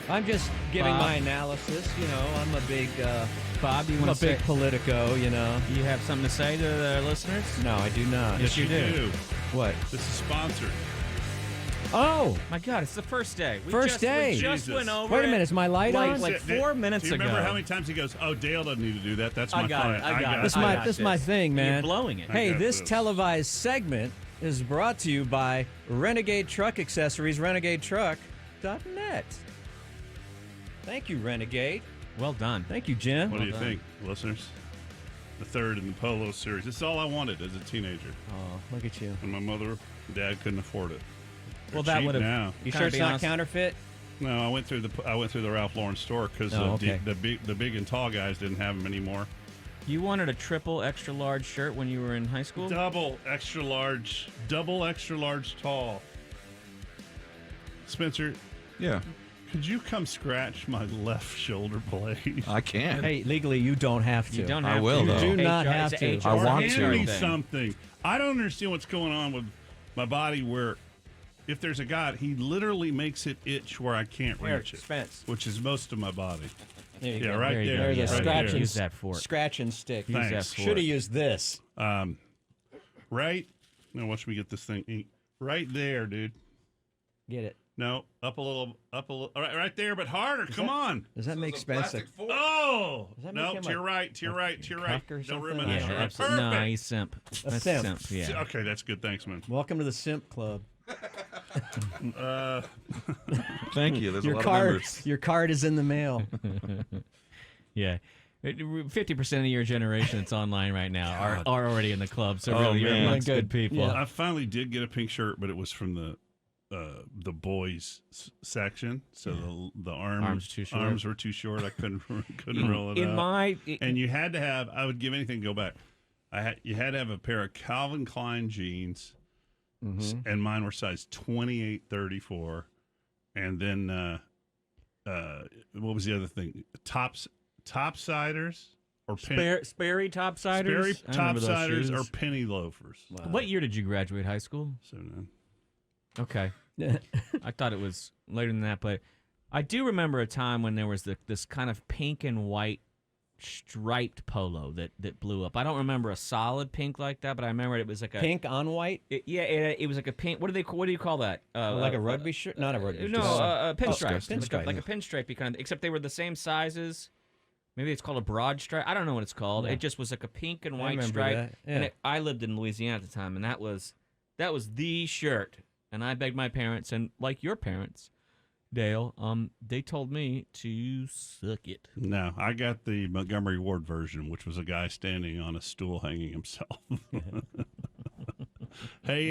I'm just giving my analysis. You know, I'm a big Bob, you I'm a want to big politico. You know. You have something to say to the listeners? No, I do not. Yes, you do. What? This is sponsored. Oh, My God, it's the first day. We First day. We just Jesus. went over wait a it minute. Is my light on? like 4 minutes Do you ago. remember how many times he goes, "Oh, Dale doesn't need to do that. That's my I got client. it. I got it. This I got this my thing, man. You're blowing it. Hey, got this this. televised segment is brought to you by Renegade Truck Accessories, renegadetruck.net. Thank you, Renegade. Well done. Thank you, Jen. What do you think, listeners? The third in the Polo series. This is all I wanted as a teenager. Oh, look at you. And my mother and dad couldn't afford it. Well, They're that cheap would have. now. You Can I sure it's be not honest? counterfeit? No, I went through the Ralph Lauren store because okay. the big and tall guys didn't have them anymore. You wanted a triple extra large shirt when you were in high school? Double extra large tall. Spencer, Yeah, could you come scratch my left shoulder blade? I can. Hey, legally, you don't have to. You don't I have will, to. though. You do not HR have it's to. a HR I want Hand to. me thing. something. I don't understand what's going on with my body where if there's a God, he literally makes it itch where I can't Here, reach it, Spence. which is most of my body. There you Yeah, go. right There you there. go. There's a right scratch there. and Use that fork. Scratch and stick. Thanks. that fork. Should have used this. Right? Now watch me get this thing. Right there, dude. Get it. No, up a little. All right there, but harder. Come on. Does that make Spence a Oh Does that make no! him To your right. To your right. To your right. cuck or Don't something? ruin Yeah, this. Yeah, Right. absolutely. No, Perfect. he's simp. That's simp. Yeah. Okay, that's good. Thanks, man. welcome to the Simp Club? Thank you. There's a Your lot card, of members. your card is in the mail. Yeah. 50% of your generation that's online right now are already in the club. So really, you're man. amongst good people. Yeah. I finally did get a pink shirt, but it was from the boys section. So the Arms too short. Arms were too short. I couldn't roll it In up. my And you had to have. I would give anything to go back. You had to have a pair of Calvin Klein jeans, and mine were size 28-34. And then what was the other thing? Topsiders or Sperry topsiders. Sperry I remember those topsiders shoes. or penny loafers. What year did you graduate high school? So no. Okay. I thought it was later than that, but I do remember a time when there was this kind of pink and white striped polo that blew up. I don't remember a solid pink like that, but I remember it was like a Pink on white? it was like a pink. What do you call that? Like a rugby shirt? Not a rugby shirt. No, pinstripe. Pinstripe. Like a pinstripey kind of. Except they were the same sizes. Maybe it's called a broad stripe. I don't know what it's called. Yeah. It just was like a pink and I white remember stripe. that, yeah. And I lived in Louisiana at the time, and that was the shirt. And I begged my parents, and like your parents, Dale, they told me to suck it. No, I got the Montgomery Ward version, which was a guy standing on a stool hanging himself. Hey,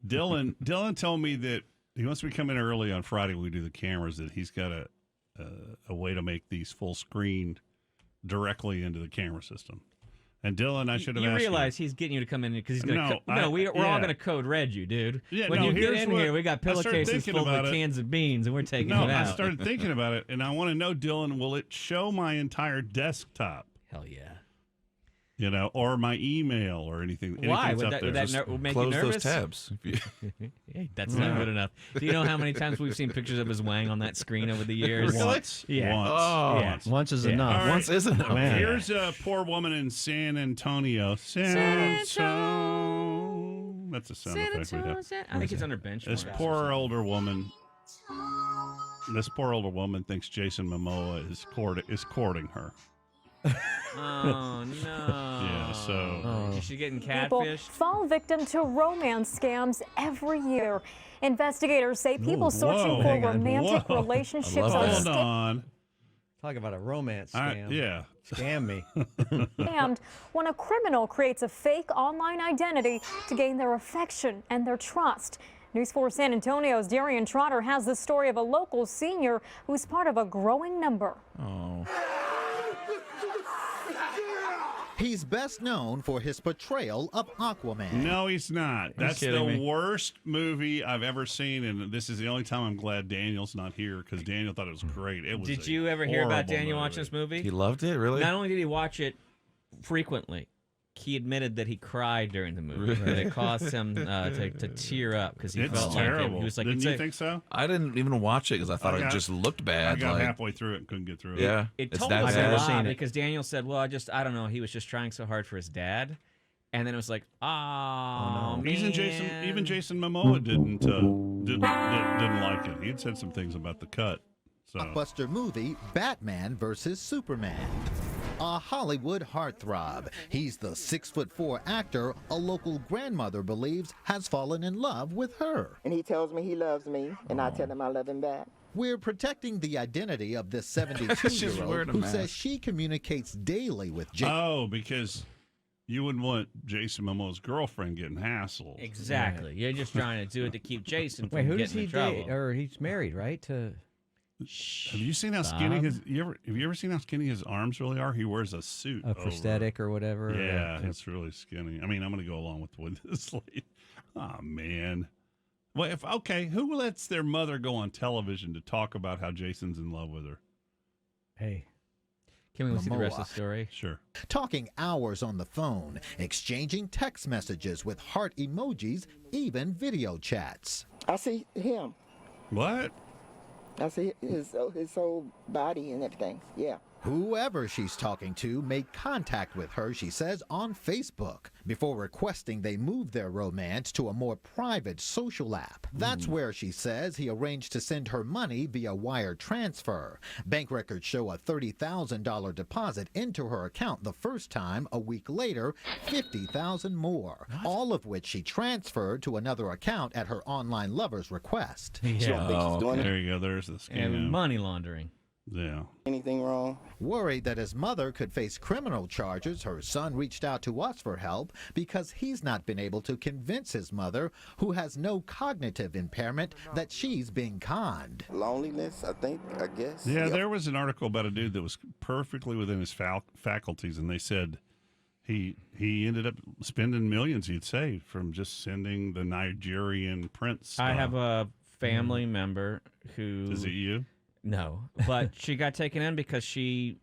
Dylan told me that he wants me to come in early on Friday when we do the cameras, that he's got a way to make these full screen directly into the camera system. And Dylan, I should have You asked realize he's getting you to come in because he's going to. No, we're all yeah. going to code red you, dude. Yeah, when no, you get here's in what- here, we got I started pillowcases thinking full about of it. cans of beans, and we're taking No, it out. I started thinking about it, and I want to know, Dylan, will it show my entire desktop? Hell yeah. You know, or my email or anything. Why? Anything Would that's that, up there. would that make Close you nervous? those tabs. Hey, that's not good enough. Do you know how many times we've seen pictures of us weighing on that screen over the years? Once. Yeah. Once. Oh. Yeah. Once is Yeah. enough. All right. Once isn't it? Man. Here's a poor woman in San Antonio. San Antonio. That's a sound effect we have. I think it's under benchmark. This poor older woman. This poor older woman thinks Jason Momoa is courting her. Oh, no. Yeah, so Is she getting People catfished? fall victim to romance scams every year. Investigators say people searching whoa, for hang on. romantic Whoa. relationships I love are that. hold on. Talk about a romance I- scam. yeah. Scam me. scammed when a criminal creates a fake online identity to gain their affection and their trust. News 4 San Antonio's Darian Trotter has the story of a local senior who's part of a growing number. Oh. He's best known for his portrayal of Aquaman. No, he's not. That's the kidding me? worst movie I've ever seen, and this is the only time I'm glad Daniel's not here because Daniel thought it was great. It was. Did a you ever hear about horrible Daniel movie. watching this movie? He loved it, really? Not only did he watch it frequently, he admitted that he cried during the movie. That it caused him to tear up because he felt terrible. like it. He was like, Didn't you think so? I didn't even watch it because I thought it just looked bad. I got halfway through it and couldn't get through it. Yeah, It it's told that us a bad. lot because Daniel said, well, I don't know. He was just trying so hard for his dad. And then it was like, oh, man. Even Jason Momoa didn't like it. He'd said some things about the cut. So. Blockbuster movie Batman vs. Superman. A Hollywood heartthrob. He's the 6'4" actor a local grandmother believes has fallen in love with her. And he tells me he loves me, and I tell him I love him back. We're protecting the identity of this 72-year-old who says she communicates daily with Jason. Oh, because you wouldn't want Jason Momoa's girlfriend getting hassled. Exactly. You're just trying to do it to keep Jason from Wait, who getting does he in trouble. date? Or he's married, right? To Have you seen how skinny his? Have you ever seen how skinny his arms really are? He wears a suit, a prosthetic or whatever. Yeah, it's really skinny. I mean, I'm going to go along with this lady. Oh man. Well, who lets their mother go on television to talk about how Jason's in love with her? Hey. Can we see the rest of the story? Sure. Talking hours on the phone, exchanging text messages with heart emojis, even video chats. I see him. What? I see his whole body and everything. Yeah. Whoever she's talking to made contact with her, she says, on Facebook before requesting they move their romance to a more private social app. That's where, she says, he arranged to send her money via wire transfer. Bank records show a $30,000 deposit into her account the first time. A week later, $50,000 more, all of which she transferred to another account at her online lover's request. She don't think he's doing There you go. There's the scam. And money laundering. Yeah. anything wrong. Worried that his mother could face criminal charges, her son reached out to us for help because he's not been able to convince his mother, who has no cognitive impairment, that she's being conned. Loneliness, I guess. Yeah, there was an article about a dude that was perfectly within his faculties, and they said he ended up spending millions he'd saved from just sending the Nigerian prince stuff. I have a family member who... Is it you? No, but she got taken in because she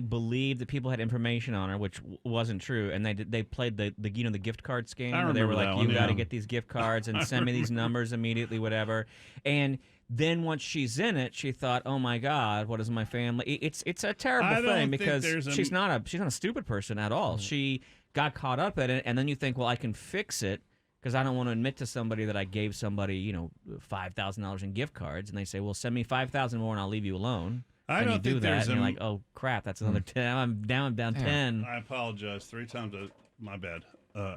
believed that people had information on her, which wasn't true, and they played the gift card scam. I Where they were remember like, that "You one, got to yeah. get these gift cards and send me these numbers immediately, whatever." And then once she's in it, she thought, "Oh my God, what is my family?" It's a I terrible don't thing think because there's a- she's not a stupid person at all. She got caught up in it, and then you think, "Well, I can fix it." Because I don't want to admit to somebody that I gave somebody, $5,000 in gift cards, and they say, "Well, send me $5,000 more, and I'll leave you alone." I and don't you do think that, there's and you're a- like, "Oh crap, that's another 10. I'm down 10." I apologize 3 times. My bad.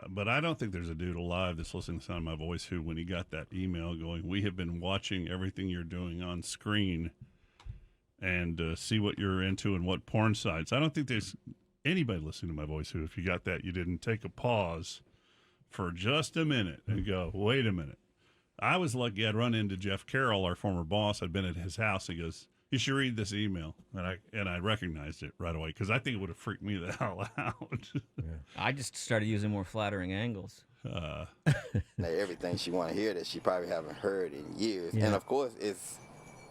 But I don't think there's a dude alive that's listening to the sound of my voice who, when he got that email going, "We have been watching everything you're doing on screen and see what you're into and what porn sites." I don't think there's anybody listening to my voice who, if you got that, you didn't take a pause for just a minute and go, "Wait a minute." I was lucky I'd run into Jeff Carroll, our former boss. I'd been at his house. He goes, "You should read this email." And I recognized it right away because I think it would have freaked me the hell out. I just started using more flattering angles. Now, everything she want to hear that she probably haven't heard in years. And of course, it's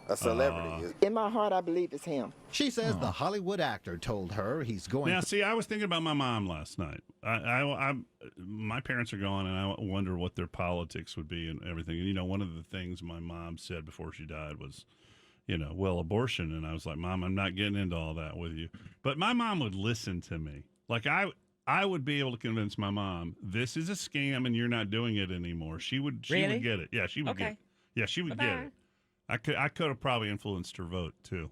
a celebrity. In my heart, I believe it's him. She says the Hollywood actor told her he's going Now, see, I was thinking about my mom last night. My parents are gone, and I wonder what their politics would be and everything. And, one of the things my mom said before she died was, well, abortion. And I was like, "Mom, I'm not getting into all that with you." But my mom would listen to me. Like, I would be able to convince my mom, this is a scam and you're not doing it anymore. She would Really? get it. Yeah, she would get it. Yeah, she would get it. I could have probably influenced her vote too.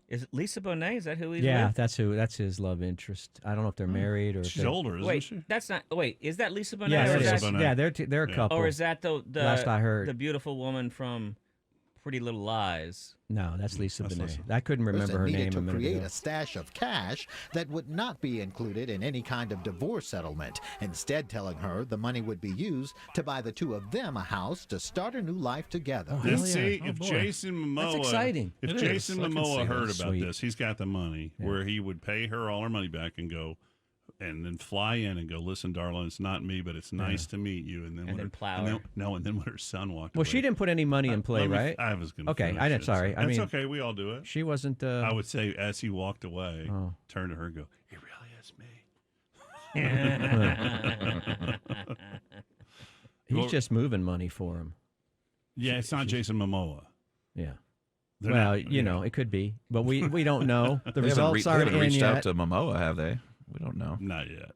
Is it Lisa Bonet? Is that who he's Yeah, with? that's his love interest. I don't know if they're married or if She's they're, older, isn't Wait, she? that's not. Wait, is that Lisa Bonet? Yeah, or it is is. that, Bonet. Yeah, they're a Yeah. couple. or is that the Last I heard. the beautiful woman from Pretty Little Lies? No, that's Lisa That's Bonet. Lisa. I couldn't remember her needed name to a minute create ago. a stash of cash that would not be included in any kind of divorce settlement, instead telling her the money would be used to buy the two of them a house to start a new life together. Hell yeah. See, Oh, if boy. Jason Momoa, That's exciting. If It is. Jason I can see Momoa that. heard about Sweet. this, he's got the money where he would pay her all her money back and go, and then fly in and go, "Listen, darling, it's not me, but it's nice to meet you." And then And when then plow and her. then when her son walked Well, away. she didn't put any money in play, Let me- right? I was going to. Okay, I didn't. Sorry, That's okay. We all do it. She wasn't. I would say as he walked away, Oh. turn to her and go, "He really is was me. He's just moving money for him. Yeah, it's not Jason Momoa. Yeah. They're Well, not- you know, it could be, but we don't know. The They results haven't aren't in reached yet. out to Momoa, have they? We don't know. Not yet.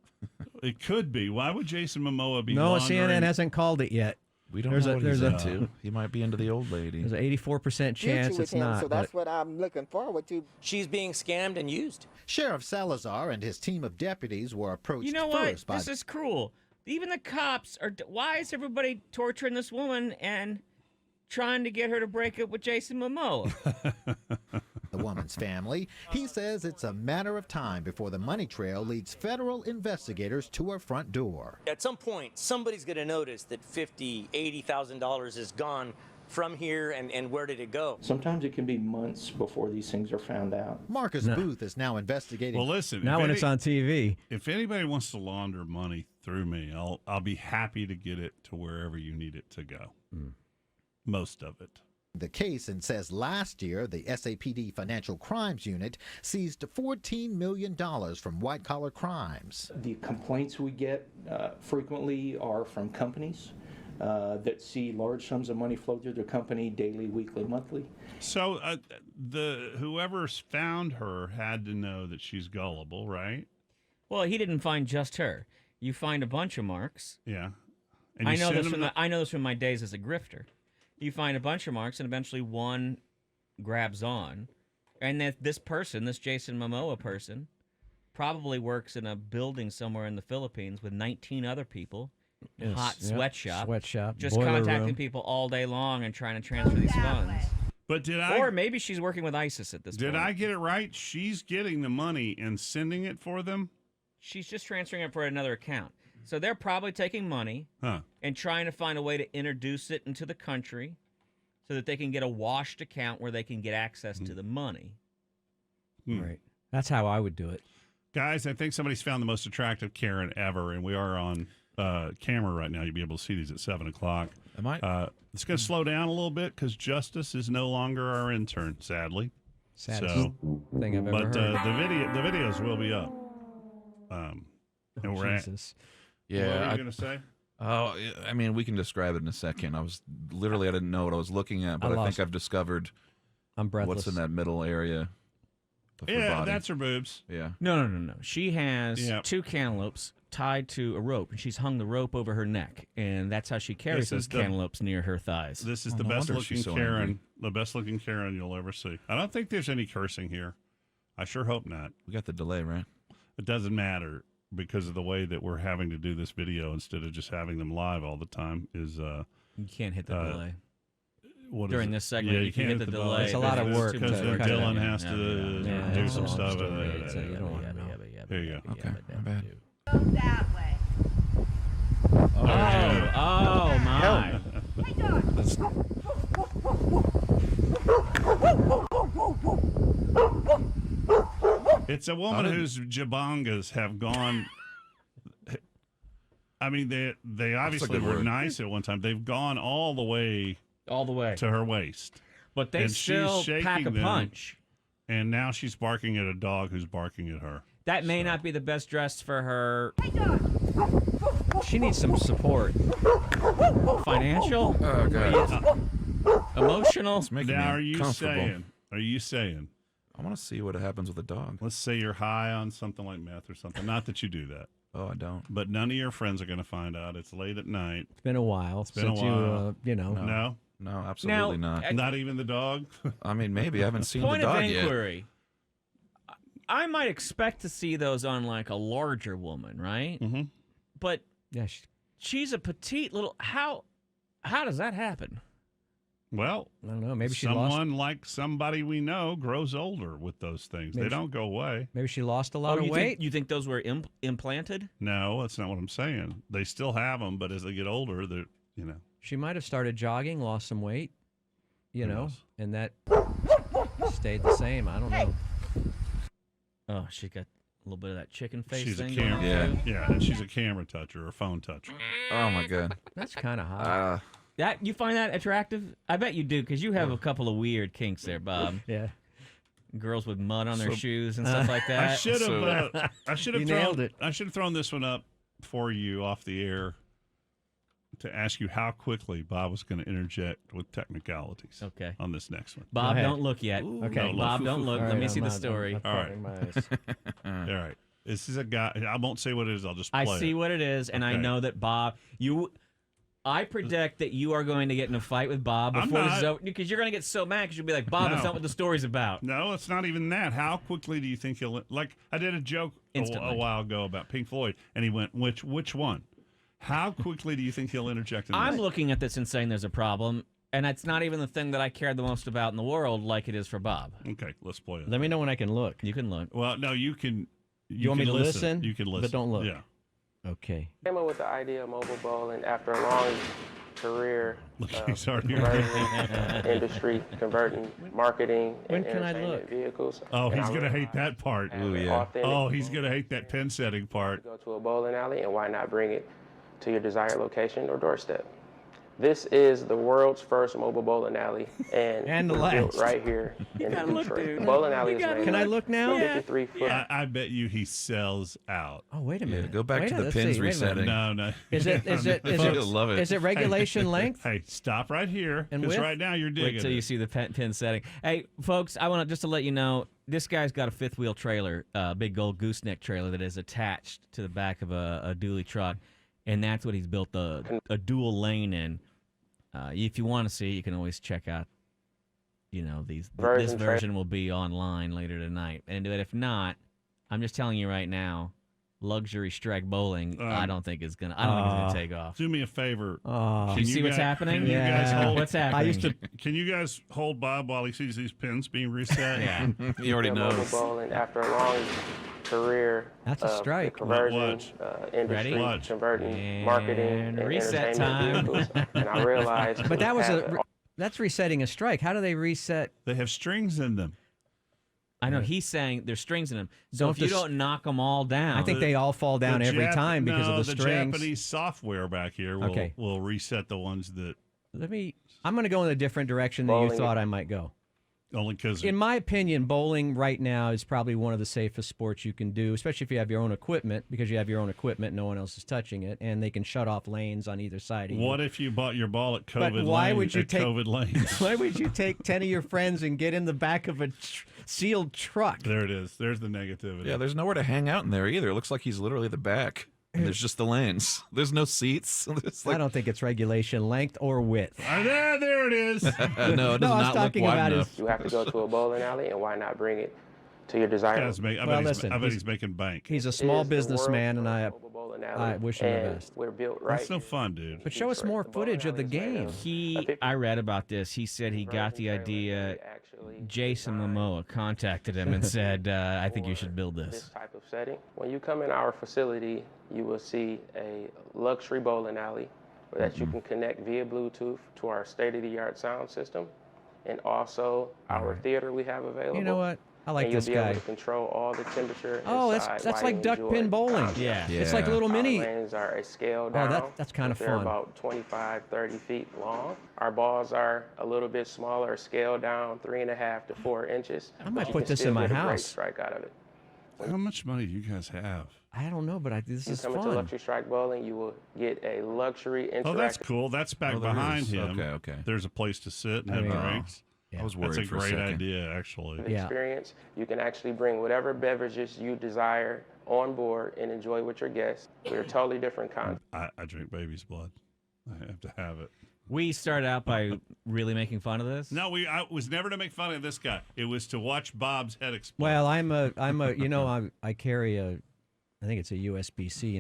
It could be. Why would Jason Momoa be No, laundering? CNN hasn't called it yet. We don't There's know a- what he's there's into. He might be into the old lady. There's an 84% Future chance with it's him, not. so but that's what I'm looking forward to. She's being scammed and used. Sheriff Salazar and his team of deputies were approached You know what? first by This is cruel. Even the cops are. Why is everybody torturing this woman and trying to get her to break up with Jason Momoa? the woman's family. He says it's a matter of time before the money trail leads federal investigators to her front door. At some point, somebody's going to notice that $50,000, $80,000 is gone from here, and where did it go? Sometimes it can be months before these things are found out. Marcus Booth is now investigating. Well, listen. now when it's on TV. If anybody wants to launder money through me, I'll be happy to get it to wherever you need it to go. Most of it. The case and says last year the SAPD Financial Crimes Unit seized $14 million from white-collar crimes. The complaints we get frequently are from companies that see large sums of money flow through their company daily, weekly, monthly. So whoever's found her had to know that she's gullible, right? Well, he didn't find just her. You find a bunch of marks. Yeah. And I you know send this them from the- I know this from my days as a grifter. You find a bunch of marks, and eventually one grabs on, and that this person, this Jason Momoa person, probably works in a building somewhere in the Philippines with 19 other people, Yes, hot yep, sweatshop, sweatshop, just boiler contacting room. people all day long and trying to transfer these funds. But Or maybe she's working with ISIS at this point. did I get it right? She's getting the money and sending it for them? She's just transferring it for another account. So they're probably taking money Huh. and trying to find a way to introduce it into the country so that they can get a washed account where they can get access to the money. Right. That's how I would do it. Guys, I think somebody's found the most attractive Karen ever, and we are on camera right now. You'll be able to see these at 7 o'clock. Am I? It's going to slow down a little bit because Justice is no longer our intern, sadly. Saddest So, thing I've ever but heard. the videos will be up. And we're at. Jesus. What Yeah. are you going to say? Oh, I mean, we can describe it in a second. I didn't know what I was looking at, but I think I've discovered I'm breathless. what's in that middle area of her Yeah, body. that's her boobs. Yeah. No. She has Yep. 2 cantaloupes tied to a rope, and she's hung the rope over her neck, and that's how she carries This is those cantaloupes near her thighs. This is Oh, the no best wonder looking she's so Karen, angry. the best looking Karen you'll ever see. I don't think there's any cursing here. I sure hope not. We got the delay, right? It doesn't matter because of the way that we're having to do this video instead of just having them live all the time. Is You can't hit the delay. what is During it? this segment, Yeah, you can hit the delay. It's a lot of There's work too to much because work cut it Dylan out. has to Yeah, do it's some a stuff. long story. So you don't want to know. Here you go. Okay, my bad. That way. Oh my. It's a woman whose jabangas have gone. I mean, they obviously good were word. nice at one time. They've gone all the way All the way. to her waist, But they and she's still shaking pack a them. punch. and now she's barking at a dog who's barking at her. That may not be the best dress for her. She needs some support. Financial? Oh, God. Emotional? It's making Now, me are you uncomfortable. saying? Are you saying? I want to see what happens with a dog. Let's say you're high on something like meth or something. Not that you do that, Oh, I don't. but none of your friends are going to find out. It's late at night. It's been a while been a since while. you know. No, No, absolutely not. not even the dog. I mean, maybe I haven't seen the Point of dog yet. inquiry. I might expect to see those on like a larger woman, right? Mhm. But Yeah, she's a petite little. How does that happen? Well, I don't know. Maybe she someone lost. like somebody we know grows older with those things. Maybe They don't go away. Maybe she lost a lot of you weight. Think, you think those were implanted? No, that's not what I'm saying. They still have them, but as they get older, they're She might have started jogging, lost some weight, Who know, knows? and that stayed the same. I don't know. Oh, she got a little bit of that chicken face she's a thing. camera. going on, too. Yeah, and she's a camera toucher or phone toucher. Oh, my God. That's kind of hot. That you find that attractive? I bet you do, because you have a couple of weird kinks there, Bob. Yeah. girls with mud on their shoes and stuff like that. I should have You nailed it. I should have thrown this one up for you off the air to ask you how quickly Bob was going to interject with technicalities. Okay. On this next one. Bob, ahead. don't look yet. Okay. No, Bob, don't look. All Let right, me see I'm the not- story. I'm All right. covering my eyes. All right. This is a guy. I won't say what it is. I'll just play I see it. what it is, and I Okay. know that Bob, I predict that you are going to get in a fight with Bob I'm before this is not. over, because you're going to get so mad because you'll be like, Bob, that's No. not what the story's about. No, it's not even that. How quickly do you think he'll like? I did a joke Instantly. a while ago about Pink Floyd, and he went, "Which one?" How quickly do you think he'll interject in I'm this? looking at this and saying there's a problem, and it's not even the thing that I care the most about in the world like it is for Bob. Okay, let's play it. Let me know when I can look. You can look. Well, no, you can. You want me can to listen? You can listen, But don't look. Yeah. Okay. Came up with the idea of mobile bowling after a long career He's already converting industry, converting marketing When and can I entertainment look? vehicles. Oh, And he's I gonna hate realized that part. having Ooh, yeah. authentic Oh, he's gonna hate that pin setting part. go to a bowling alley, and why not bring it to your desired location or doorstep? This is the world's first mobile bowling alley, and, the it's built last. right here in gotta look, Detroit. dude. The bowling alley You is gotta made Can I of look now? 53 foot. I bet you he sells out. Oh, wait a minute. go back Wait to a- the let's pins see. Wait a minute. resetting. No. Is it You'll love it. Is it regulation length? Hey, stop right here. And Because width? right now you're digging Wait till you it. see the pin setting. Hey, folks, I want to just to let you know, this guy's got a fifth wheel trailer, big old gooseneck trailer that is attached to the back of a dually truck, and that's what he's built a dual lane in. If you want to see, you can always check out. This version will be online later tonight, and if not, I'm just telling you right now, luxury strike bowling. I don't think it's gonna take off. Do me a favor. Oh, Can Do you see what's guys- happening? Can you guys Yeah. hold? What's happening? I used to. Can you guys hold Bob while he sees these pins being reset? Yeah. He already mobile knows. bowling after a long career That's a of strike. the conversion Watch. industry, Ready? Watch. converting And marketing and reset entertainment vehicles. And I realized But that was to have that's resetting a strike. How do they reset? They have strings in them. I know he's saying there's strings in them. So Don't if you just- don't knock them all down, I think they all fall down The every Jap- time because no, of the strings. Japanese software back here will reset the ones that I'm going to go in a different direction than you Bowling. thought I might go. only because In my opinion, bowling right now is probably one of the safest sports you can do, especially if you have your own equipment, because you have your own equipment, no one else is touching it, and they can shut off lanes on either side of you. what if you bought your ball at But COVID why lane, would you at take- COVID lanes? Why would you take 10 of your friends and get in the back of a sealed truck? There it is. There's the negativity. Yeah, there's nowhere to hang out in there either. It looks like he's literally the back. And there's just the lanes. There's no seats. It's I like, don't think it's regulation length or width. There it is. no, it does No, I was not look talking wide about enough. you have to go to a bowling alley, and why not bring it to your desired Guys, I Well, bet, listen, I bet he's- he's making bank. He's a small is the businessman, and world's first mobile bowling alley, I wish him the and best. We're built right. That's no fun, dude. But show us more footage of the game. I read about this. He said he got the idea. Jason Momoa contacted him and said, I think you should build This this. type of setting. When you come in our facility, you will see a luxury bowling alley that you can connect via Bluetooth to our state-of-the-art sound system, and also our theater we have available. You know what? I like and you'll this be guy. able to control all the temperature. Oh, inside that's while like you duck enjoy pin bowling. concerts. Yeah. It's like Yeah. little mini. Our lanes are a scale Oh, down. that's kinda They're fun. about 25, 30 feet long. Our balls are a little bit smaller, scaled down 3.5 to 4 inches. I might but you put can this still in my get a great house. strike out of it. How much money do you guys have? I don't know, but this You is come into fun. luxury strike bowling, you will get a luxury interactive Oh, that's cool. That's back Oh, there behind is. him. Okay. There's a place to sit and I have mean, drinks. Yeah. I was That's worried a for a great second. idea, actually. Yeah. experience. You can actually bring whatever beverages you desire on board and enjoy with your guests. We're totally different content. I drink baby's blood. I have to have it. We started out by really making fun of this. No, I was never to make fun of this guy. It was to watch Bob's head explode. Well, I carry I think it's a USBC,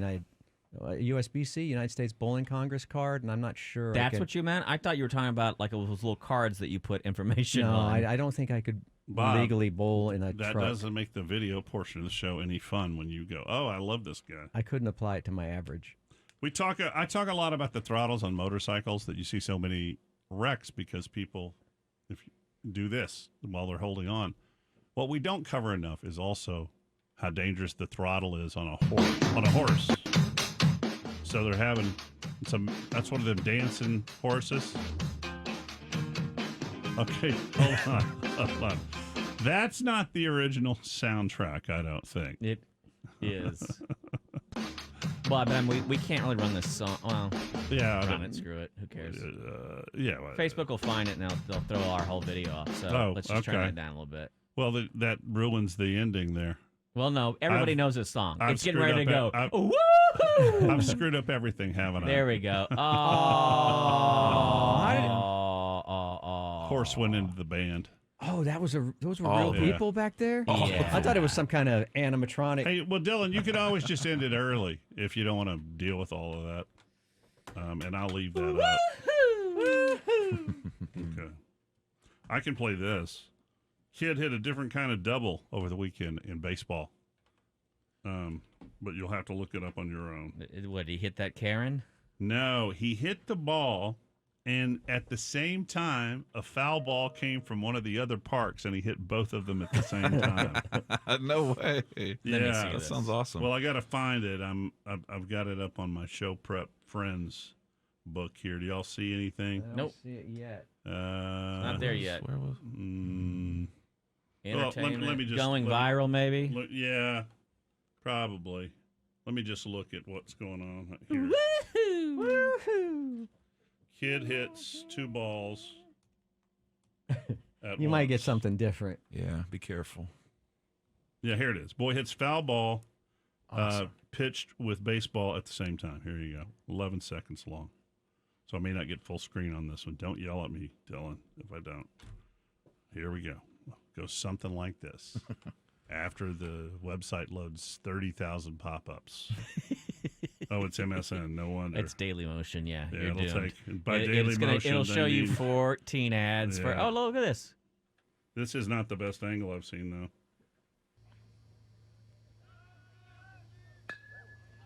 United States Bowling Congress card, and I'm not sure. That's what you meant? I thought you were talking about like those little cards that you put information No, on. I don't think I could Bob, legally bowl in a that truck. doesn't make the video portion of the show any fun when you go, oh, I love this guy. I couldn't apply it to my average. I talk a lot about the throttles on motorcycles, that you see so many wrecks because people if you do this while they're holding on. What we don't cover enough is also how dangerous the throttle is on a horse. So they're having that's one of them dancing horses. Okay, hold on. That's not the original soundtrack, I don't think. It is. Well, but we can't really run this song. Well, yeah, run it. Screw it. Who cares? Yeah. Well, Facebook will find it and they'll throw our whole video up. So let's just turn that down a little bit. Well, that ruins the ending there. Well, no, everybody knows this song. I've It's getting ready to go. Woo! I've screwed up everything, haven't I? There we go. Oh, horse went into the band. Oh, those were real people back there? Yeah. I thought it was some kind of animatronic. Hey, well, Dylan, you could always just end it early if you don't want to deal with all of that. And I'll leave that up. Okay. I can play this. Kid hit a different kind of double over the weekend in baseball. But you'll have to look it up on your own. What, he hit that Karen? No, he hit the ball, and at the same time, a foul ball came from one of the other parks, and he hit both of them at the same time. No way. Yeah, that sounds awesome. Well, I got to find it. I've got it up on my Show Prep Friends book here. Do y'all see anything? I don't see it yet. Not there yet. Where was? Entertainment. Let me just going viral, maybe. Yeah, probably. Let me just look at what's going on here. Woohoo! Kid hits 2 balls. You might get something different. Yeah, be careful. Yeah, here it is. Boy hits foul ball, Awesome. pitched with baseball at the same time. Here you go. 11 seconds long. So I may not get full screen on this one. Don't yell at me, Dylan, if I don't. Here we go. Goes something like this. After the website loads 30,000 pop-ups. Oh, it's MSN. No wonder. It's Daily Motion, yeah. Yeah, You're it'll doomed. take by Daily Motion. It'll show you 14 ads for. Yeah. Oh, look at this. This is not the best angle I've seen, though.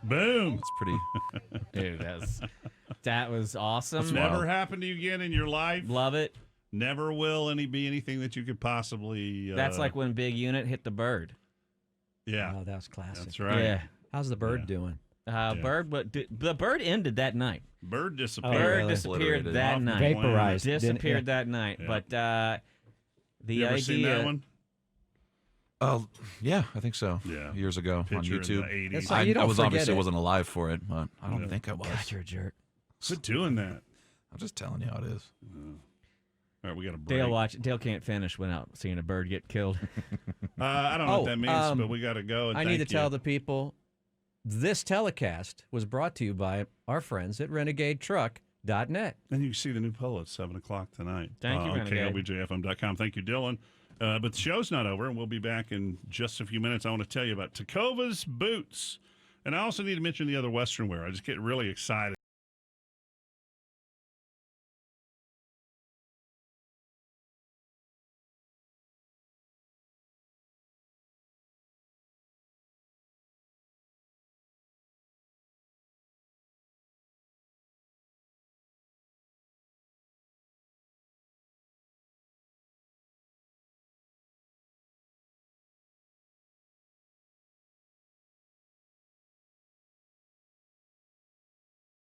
Boom! It's pretty. Dude, that was awesome. It's never happened to you again in your life. Love it. Never will be anything that you could possibly. That's like when Big Unit hit the bird. Yeah. Oh, that was classic. That's right. Yeah. How's the bird doing? Bird, but the bird ended that night. Bird disappeared. Bird disappeared that night. Vaporized. Disappeared that night. Yeah. But the You ever idea. seen that one? Oh, yeah, I think so. Yeah. Years ago on Picture in YouTube. the 80s. That's how I you don't was forget obviously it. wasn't alive for it, but I don't Yeah. think I was. God, you're a jerk. Quit doing that. I'm just telling you how it is. All right, we got a break. Dale can't finish without seeing a bird get killed. I don't know what that means, but we got to go. And I need to thank you. tell the people this telecast was brought to you by our friends at RenegadeTruck.net. And you can see the new polo at 7 o'clock tonight. Thank you, on Renegade. KLBJFM.com. Thank you, Dylan. But the show's not over, and we'll be back in just a few minutes. I want to tell you about Tecovas Boots. And I also need to mention the other Western wear. I just get really excited.